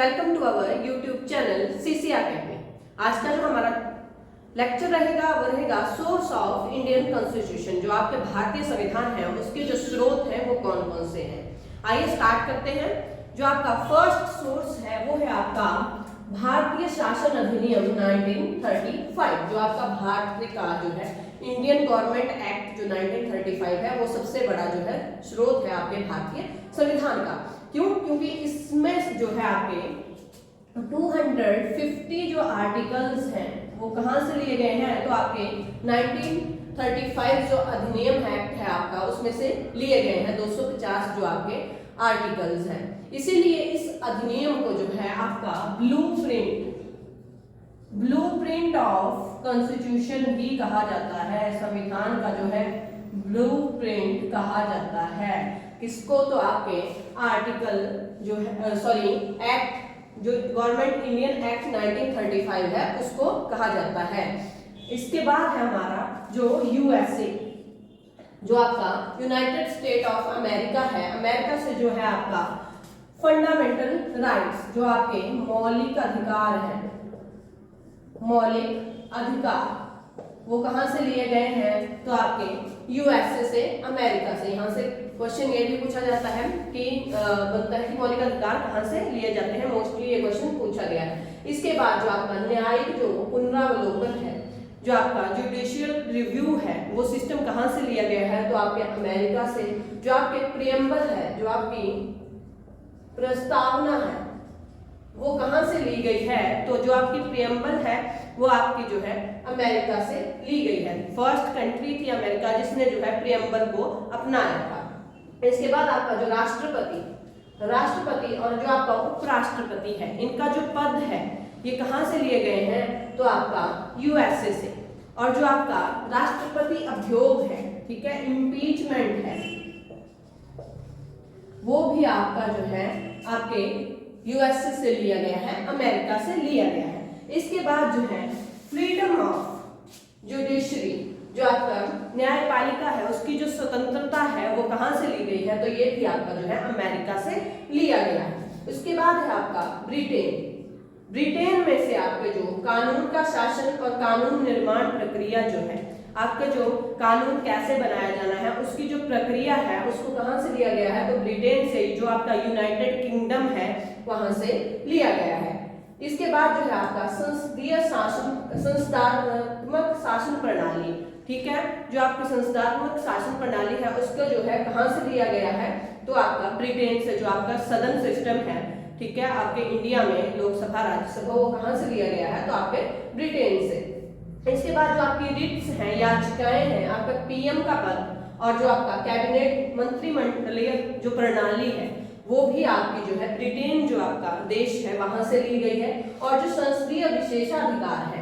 Welcome to our YouTube channel CC academy. आज का जो हमारा लेक्चर रहेगा वो रहेगा सोर्स ऑफ इंडियन कॉन्स्टिट्यूशन। जो आपके भारतीय संविधान है उसके जो स्रोत हैं वो कौन कौन से हैं। आइए स्टार्ट करते हैं। जो आपका फर्स्ट सोर्स है वो है आपका भारतीय शासन अधिनियम 1935। जो आपका भारत का जो है इंडियन गवर्नमेंट एक्ट जो 1935 है वो सबसे बड़ा जो है स्रोत है आपके भारतीय संविधान का। क्यों? क्योंकि इसमें जो है आपके 250 जो आर्टिकल्स हैं वो कहां से लिए गए हैं, तो आपके 1935 जो अधिनियम एक्ट है आपका उसमें से लिए गए हैं 250 जो आपके आर्टिकल्स हैं। इसीलिए इस अधिनियम को जो है आपका ब्लूप्रिंट ऑफ कॉन्स्टिट्यूशन भी कहा जाता है। संविधान का जो है ब्लूप्रिंट कहा जाता है। किसको? तो आपके आर्टिकल जो है एक्ट जो गवर्नमेंट इंडियन एक्ट 1935 है उसको कहा जाता है। इसके बाद है हमारा जो यूएसए जो आपका यूनाइटेड स्टेट ऑफ अमेरिका है। अमेरिका से जो है आपका फंडामेंटल राइट्स जो आपके मौलिक अधिकार हैं, मौलिक अधिकार वो कहां से लिए गए हैं, तो आपके यूएसए से, अमेरिका से। यहां से क्वेश्चन ये भी पूछा जाता है कि बनता है कि मौलिक अधिकार कहां से लिए जाते हैं। मोस्टली ये क्वेश्चन पूछा गया है। इसके बाद जो आपका न्यायिक जो पुनरावलोकन है, जो आपका जुडिशियल रिव्यू है, वो सिस्टम कहां से लिया गया है, तो आपके अमेरिका से। जो आपके प्रियम्बल है, जो आपकी प्रस्तावना है वो कहां से ली गई है, तो जो आपकी प्रियम्बल है वो आपकी जो है अमेरिका से ली गई है। फर्स्ट कंट्री थी अमेरिका जिसने जो है प्रियम्बल को अपनाया था। इसके बाद आपका जो राष्ट्रपति और जो आपका उपराष्ट्रपति है, इनका जो पद है ये कहां से लिए गए हैं, तो आपका यूएसए से। और जो आपका राष्ट्रपति अभियोग है, ठीक है, इम्पीचमेंट है, वो भी आपका जो है आपके यूएसए से लिया गया है, अमेरिका से लिया गया है। इसके बाद जो है फ्रीडम ऑफ जुडिशरी जो आपका न्यायपालिका है उसकी जो स्वतंत्रता है वो कहां से ली गई है, तो ये भी आपका जो है अमेरिका से लिया गया है। उसके बाद है आपका ब्रिटेन में से आपके जो कानून का शासन और कानून निर्माण प्रक्रिया जो है, आपका जो कानून कैसे बनाया जाना है उसकी जो प्रक्रिया है उसको कहां से लिया गया है, तो ब्रिटेन से। जो आपका यूनाइटेड किंगडम है वहां से लिया गया है। इसके बाद जो है आपका संस्थात्मक शासन प्रणाली, ठीक है, जो आपकी संस्थात्मक शासन प्रणाली है उसको जो है कहां से लिया गया है, तो आपका ब्रिटेन से। जो आपका सदन सिस्टम है, ठीक है, आपके इंडिया में लोकसभा राज्यसभा वो कहां से लिया गया है, तो आपके ब्रिटेन से। इसके बाद जो आपकी रिट्स हैं, याचिकाएं हैं, आपका पीएम का पद और जो आपका कैबिनेट मंत्रिमंडलीय जो प्रणाली है वो भी आपकी जो है ब्रिटेन जो आपका देश है वहां से ली गई है। और जो संसदीय विशेषाधिकार है,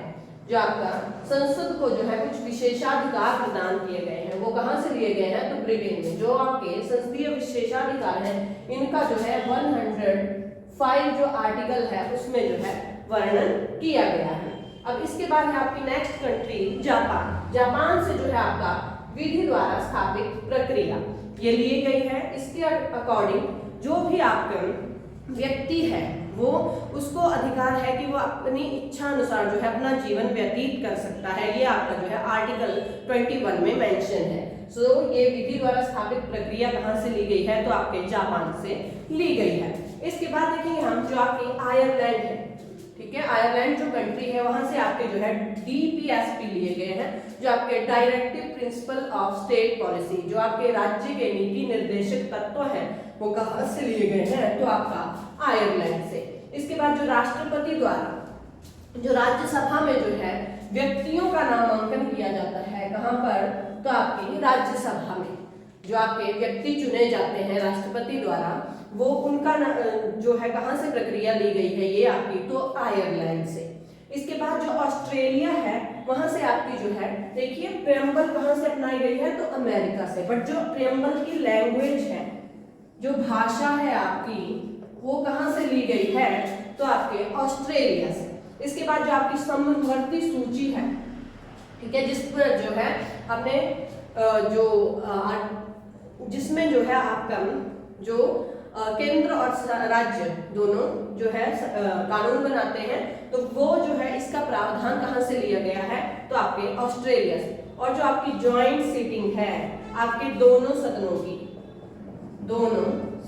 जो आपका संसद को जो है कुछ विशेषाधिकार प्रदान किए गए हैं वो कहां से लिए गए हैं, तो ब्रिटेन में। जो आपके संसदीय विशेषाधिकार हैं इनका जो है 105 जो आर्टिकल है उसमें जो है वर्णन किया गया है। अब इसके बाद है आपकी नेक्स्ट कंट्री जापान से जो है आपका विधि द्वारा स्थापित प्रक्रिया ये ली गई है। इसके अकॉर्डिंग जो भी आपका व्यक्ति है वो उसको अधिकार है कि वो अपनी इच्छा अनुसार जो है अपना जीवन व्यतीत कर सकता है। ये आपका जो है आर्टिकल 21 में मेंशन है। सो ये विधि द्वारा स्थापित प्रक्रिया कहां से ली गई है, तो आपके जापान से ली गई है। इसके बाद देखेंगे हम जो आपकी आयरलैंड है, ठीक है, आयरलैंड जो कंट्री है वहां से आपके जो है डीपीएसपी लिए गए हैं, जो आपके directive principle of state policy, जो आपके राज्य के नीति निर्देशक तत्व हैं वो कहां से लिए गए हैं, तो आपका आयरलैंड से। इसके बाद जो राष्ट्रपति द्वारा जो राज्यसभा में जो है व्यक्तियों का नामांकन किया जाता है, कहां पर, तो आपकी राज्यसभा में जो आपके व्यक्ति चुने जाते हैं राष्ट्रपति द्वारा वो उनका जो है कहां से प्रक्रिया ली गई है, ये आपकी तो आयरलैंड से। इसके बाद जो ऑस्ट्रेलिया है वहां से आपकी जो है देखिए प्रियम्बल कहां से अपनाई गई है, तो अमेरिका से। बट जो प्रियम्बल की लैंग्वेज है, जो भाषा है आपकी, वो कहां से ली गई है, तो आपके ऑस्ट्रेलिया से। इसके बाद जो आपकी समवर्ती सूची है, ठीक है, जिस पर जो है अपने जो जिसमें जो है आपका जो केंद्र और राज्य दोनों जो है कानून बनाते हैं, तो वो जो है इसका प्रावधान कहाँ से लिया गया है, तो आपके ऑस्ट्रेलिया से। और जो आपकी ज्वाइंट सीटिंग है आपके दोनों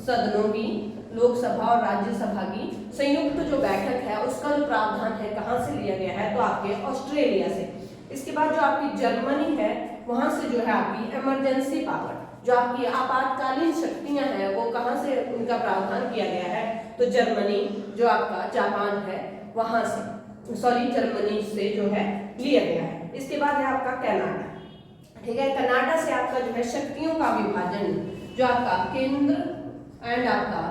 सदनों की लोकसभा और राज्यसभा की संयुक्त जो बैठक है उसका जो प्रावधान है कहाँ से लिया गया है, तो आपके ऑस्ट्रेलिया से। इसके बाद जो आपकी जर्मनी है वहां से जो है आपकी इमरजेंसी पावर, जो आपकी आपातकालीन शक्तियां हैं वो कहां से उनका प्रावधान किया गया है, तो जर्मनी जो आपका जापान है वहां से, जर्मनी से जो है लिया गया है। इसके बाद है आपका कनाडा, ठीक है। कनाडा से आपका जो है शक्तियों का विभाजन जो आपका केंद्र एंड आपका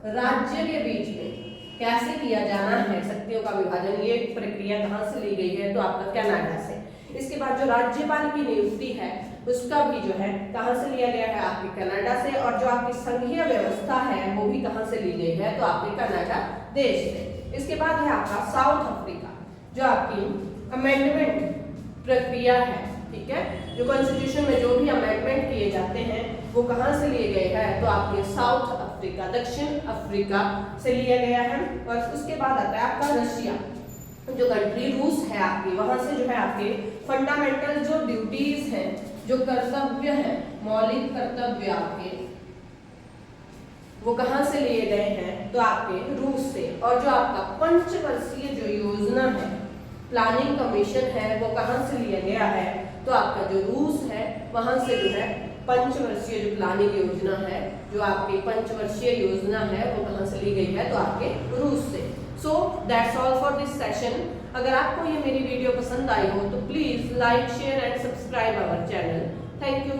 राज्य के बीच में कैसे किया जाना है, शक्तियों का विभाजन, ये प्रक्रिया कहां से ली गई है, तो आपका कनाडा से। इसके बाद जो राज्यपाल की नियुक्ति है उसका भी जो है कहां से लिया गया है, आपके कनाडा से। और जो आपकी संघीय व्यवस्था है वो भी कहां से ली गई है, तो आपके कनाडा देश से। इसके बाद है आपका साउथ अफ्रीका, जो आपकी अमेंडमेंट प्रक्रिया है, ठीक है। जो कॉन्स्टिट्यूशन में जो भी अमेंडमेंट किए जाते हैं वो कहां से लिए गए हैं, तो आपके साउथ अफ्रीका, दक्षिण अफ्रीका से लिया गया है। और उसके बाद आता है आपका रशिया, जो कंट्री रूस है आपकी, वहां से जो है आपके फंडामेंटल जो ड्यूटीज हैं, जो कर्तव्य है, मौलिक कर्तव्य आपके, वो कहां से लिए गए हैं, तो आपके रूस से। और जो आपका पंचवर्षीय जो योजना है, प्लानिंग कमीशन है, वो कहां से लिया गया है, तो आपका जो रूस है वहां से जो है पंचवर्षीय जो प्लानिंग योजना है, जो आपकी पंचवर्षीय योजना है वो कहां से ली गई है, तो आपके रूस से। So that's all for this session. अगर आपको ये मेरी वीडियो पसंद आई हो तो please like, share and subscribe our channel. Thank you.